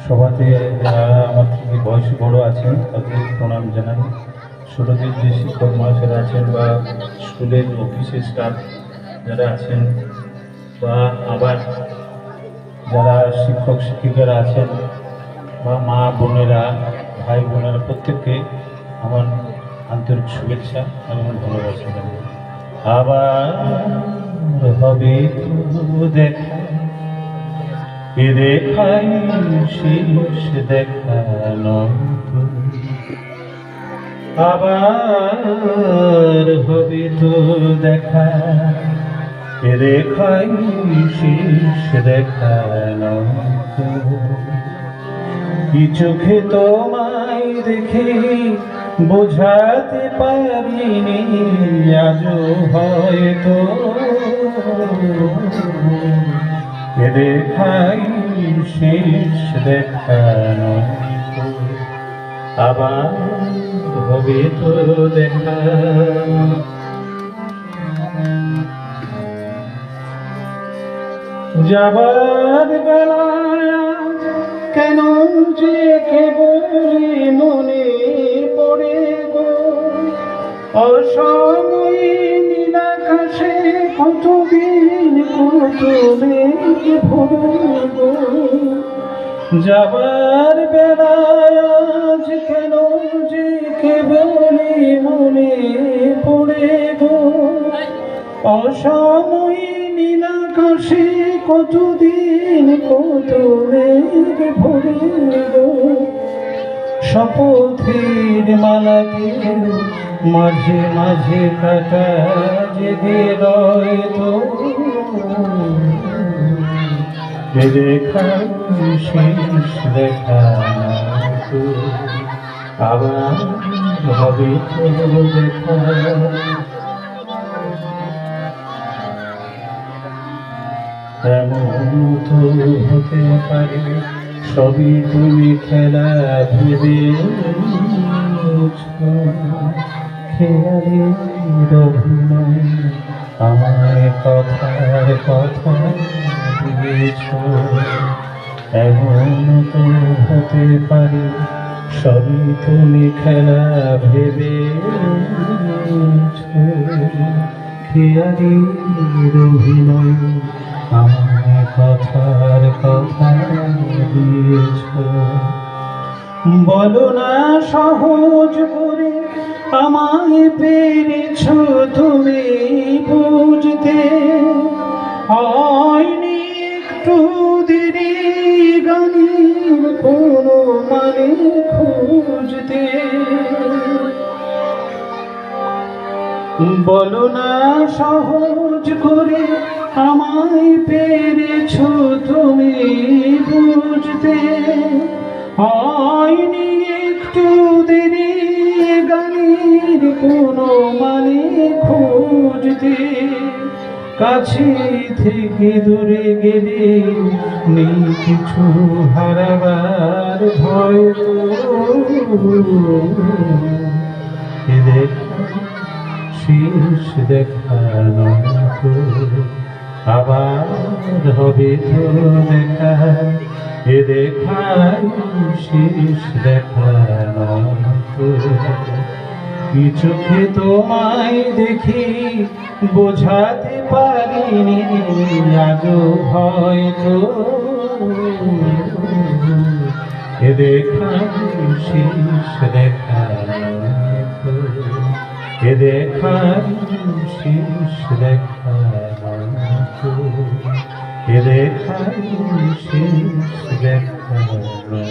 সভাতে যারা আমার থেকে বয়সে বড় আছেন তাদের প্রণাম জানাই। ছোটদের যে শিক্ষক মহাশয়রা আছেন বা স্কুলের অফিসের স্টাফ যারা আছেন বা আবার যারা শিক্ষক শিক্ষিকারা আছেন বা মা বোনেরা ভাই বোনেরা প্রত্যেককে আমার আন্তরিক শুভেচ্ছা এবং ভালোবাসা জানাই। আবার হবে তো দেখা, এ দেখাই শেষ দেখা নয় তো। আবার হবে তো দেখা, এ দেখাই শেষ দেখা নয় তো। কি চোখে তোমায় দেখে বোঝাতে পারিনি, আজও হয়তো এ দেখাই শেষ দেখা নয় তো। আবার হবে তো দেখা। যাবার বেলায় কেন যে কেবল মনে পড়ে গো, অসময়ে নীলাকাশে কতদিন কত মেঘ ভরে গো। যাবার বেলায় আজ কেন যে কেবল মনে পড়ে গো, অসময়ে নীলাকাশে কতদিন কত মেঘ ভরে গো। শপথের মালাকে মাঝে মাঝে কাটা জেগে রয় তো, এ দেখা শেষ দেখা তো। আবার হবে তো দেখা। এমন তো হতে পারে সবই তুমি খেলা ভেবেছ, খেয়ালের অভিনয় আমায় কথার কথা দিয়েছ। এমন তো হতে পারে সবই তুমি খেলা ভেবেছ, খেয়ালের অভিনয় আমায় কথার কথা দিয়েছ। বলো না সহজ করে আমায় পেরেছ তুমি বুঝতে, হয়নি একটু দেরি গানের কোনো মানে খুঁজতে। বলো না সহজ করে আমায় পেরেছ তুমি বুঝতে, হয়নি একটু দেরি গানের কোনো মানে খুঁজতে। কাছে থেকে দূরে গেলে নেই কিছু হারাবার ভয়, এ দেখা শেষ দেখা নয় তো। আবার হবে তো দেখা, এ দেখাই শেষ দেখা নয় তো। কি চোখে তোমায় দেখি বোঝাতে পারিনি, আজও হয়তো এ দেখাই শেষ দেখা নয় তো। এ দেখাই শেষ দেখা নয় তো। এ দেখাই শেষ দেখা নয়।